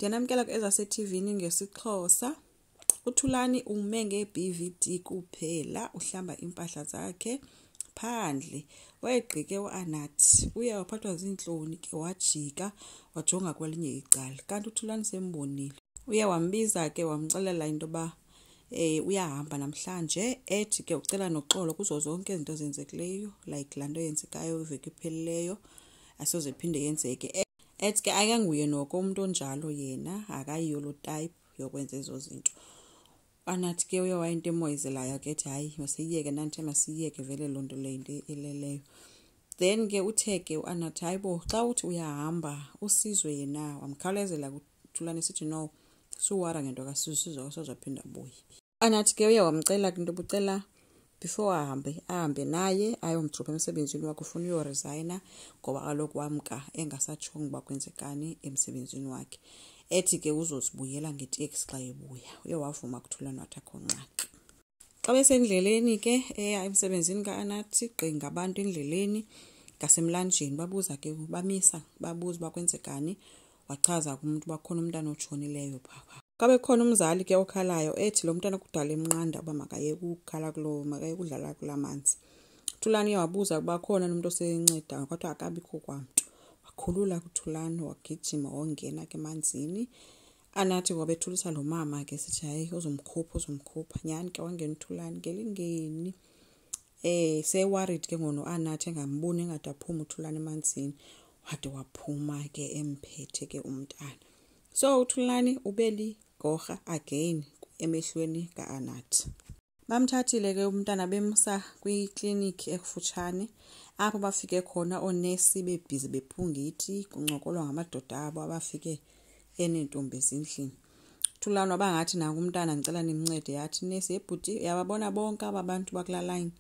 Ndiyanamkela ezaseTV-ni ngesiXhosa. uThulani ume nge-BVD kuphela uhlamba impahla zakhe phandle. Wayegqike u-Anathi uye waphathwa zintloni ke wajika wajonga kwelinye icala. Kanti uThulani sembonile uye wambiza ke wamxelela into ba uyahamba namhlanje, ethi ke ucela noxolo kuzo zonke izinto zenzekileyo, like laa nto yenzekayo iveki iphelileyo asoze iphinde yenzeke. Ethi ke akanguye noko umuntu onjalo yena, akayiyo lo type yokwenza ezo zinto. Anathi ke uye wayinto emoyizelayo ke ethi hayi masiyiyeke nanthi masiyiyeke vele loo nto leyo into eleleyo. Then ke uthe ke uAnathi hayibo xa uthi uyahamba uSizwe yena wamkhawulezela kuThulani sithi no suwara ngento kaSizwe asozaphinda abuye. Anathi ke uye wamcela into bucela before ahambe naye ayomdropha emsebenzini wakhe, ufuna uyoresigna ngoba kaloku wamka engasatshongo uba kwenzekani emsebenzini wakhe. Ethi ke uzozibuyela ngeteksi xa ebuya. Uye wavuma kuThulani wathi akho ngxaki. Xa besendleleni ke eya emsebenzini kaAnathi gqi ngabantu endleleni ngasemlanjeni babuza ke bamisa babuza bakwenzekani, wachaza kumuntu bakhona umntana otshonileyo phaa. Kabe khona umzali ke okhalayo ethi lo mntana kudala emnqanda uba makaye ukukhala makaye kudlala kulamanzi. uThulani wabuza ukuba khona umuntu osenceda kodwa akabikho kwamntu. Wakhulula kuThulani wagijima wongena ke emanzini. Anathi wabethulisa lo mama ke sithi hayi uzomkhupha nyani ke wangena uThulani ngelingeni. Worried ke ngono Anathi engamboni engade aphuma uThulani emanzini, wade waphuma ke emphethe ke umntana. So uThulani ubeli Gqeberha again emehlweni kaAnathi. Bamthathile ke umntana bemsa kwiklinikhi ekufutshane apho bafike khona oonesi bebhizi bephungithi kuncokolwa ngamadoda abo abafike eneentombi ezindlini. uThulani wabangathi nangu umntana ngicela nimncede, yathi nesi ebhuti yababona bonke aba bantu bakula line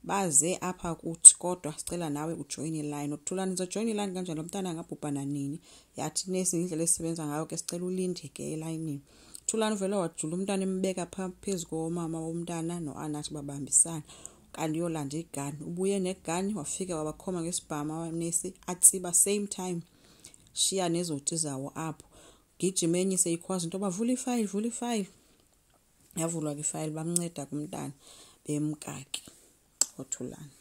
baze apha kuthi kodwa sicela nawe ujoin iline. uThulani uzojoin iline kanjani lo mntana angabhubhana nini? Yathi nesi indlela esisebenza ngayo ke sicela ulinde ke elayinini. uThulani vele wajula umntana embeka phezu komama womntana noAnathi babambisana kanti yolanda igani. Ubuye negani wafika wabakhoma ngesibhama wanesi atsiba same time shiya nezoti zawo apho. Gijimeni seyikwazi into bavula ifile yavulwa ke ifile bamnceda kumntana bemkake uThulani.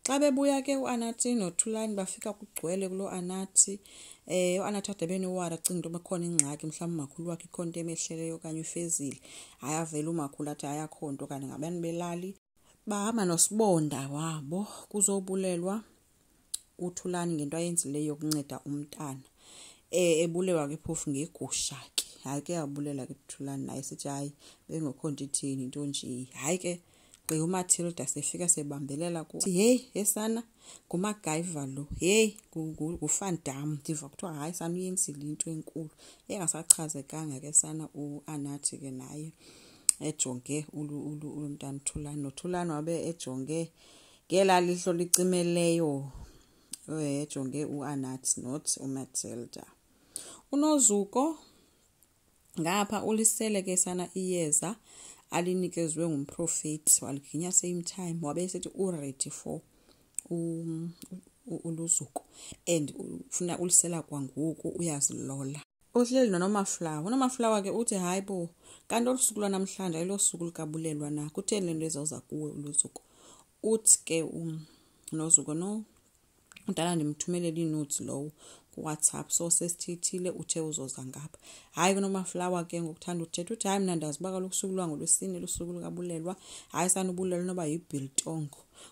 Xa bebuya ke uAnathi noThulani bafika kugcwele kulo Anathi. uAnathi ade benewara cinga into bekhona ingxaki mhlawumbe umakhulu wakhe ikhona into emehleleyo okanye ufezile. Hayi avele umakhulu athi hayi akho nto kanti ngabani belali. Bahamba nosibonda wabo kuzobulelwa uThulani ngento ayenzileyo yokunceda umntana. Ebulelwa ke phofu ngegusha ke. Hayi ke yabulela ke uThulani naye sithi hayi bengekho nto ithini into nje. Hayi ke uMatilda sefika sebambelela kuthi hey esana nguMacGyver lo, hey nguVan Damme. Ndiva kuthiwa hayi sana uyenzile into enkulu engasachazekanga ke sana uAnathi ke naye ejonge umntana uThulani. noThulani wabe ejonge ngelalihlo licimeleyo ejonge uAnathi not uMatilda. uNozuko ngapha ulisele ke sana iyeza alinikezwe ngumprofeti waliginya same time wabe esethi ready for uLuzuko and ufuna ulisela kwangoku uyazilola. Uhleli noNomaflawa. uNomaflawa ke uthi hayibo kanti olusuku lwanamhlanje ayilosuku likabulelwa na, kutheni lento ezawuza kuwe uLuzuko. Uthi ke uNozuko no udala ndimthumelele inotes lowo kuWhatsApp so sesithithile uthe uzoza ngapha. Hayi kuNomaflawa ke ngokuthanda uthetha uthi hayi mina ndazi uba kaloku usuku lwangolwesine lusuku likabulelwa, hayi sanubulelwa noba yiBiltong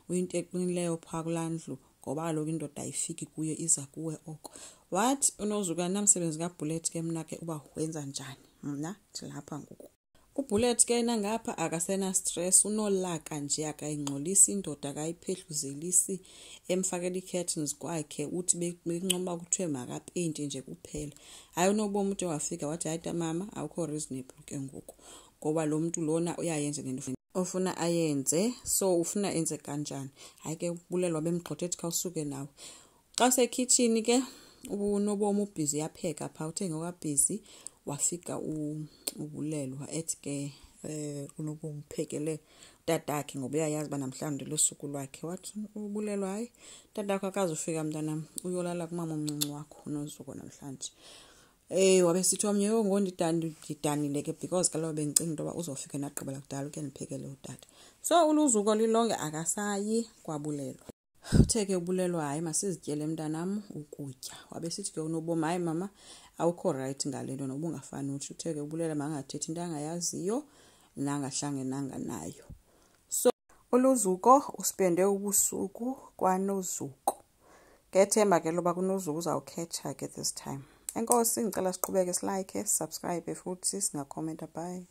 uyinto eqinileyo phaa kulaa ndlu ngoba kaloku indoda ayifiki kuye iza kuwe oko. Wathi uNozuko namsebenzi kaBullet ke mna ke uba wenza njani, mna ndilapha ngoku. uBullet ke nangapha akasena stress, unolaka nje akayingcolisi indoda akayiphehluzelisi emfakela icurtains kwakhe uthi bekuncoba kuthiwe makapeyinte nje kuphela. Hayi uNobomi ude wafika wathi hayi mama awukho reasonable ke ngoku ngoba lo muntu lona uyayenza lento ofuna ayenze, so ufuna enze kanjani. Hayi ke ubulelwa bemgxotha ethi khawusuke nawe. Xa sekitchen ke uNobomi ubhizi yapheka phaa, uthe ngokabhizi wafika ubulelwa ethi ke uNobomi uphekele tatakhe ngoba uyayazi uba namhlanje losuku lwakhe. Wathi ubulelwa hayi tatakho akazufika mntanam, uyolala kumama omncinci wakho uNozuko namhlanje. Wabe sithi omnye ngondidanile ke because kaloku bengicinga into yoba uzofika nagqibela kudala uke ndiphekele utata. So uluzuko lilonke akasayi kwabulelwa. Uthe ke ubulelwa hayi masizityele mntanam ukutya. Wabe sithi ke unobomi hayi mama awukho right ngale nto noba ungafani uthi. Uthe ke ubulela mangathethi into angayaziyo nangahlangenanga nayo. So uluzuko uspende ubusuku kwanozuko. Ngethemba ke loba kunozuko uzawukhetha ke this time. Enkosi ngicela siqhubeke silike, subscribe futhi singakhomenta. Bye.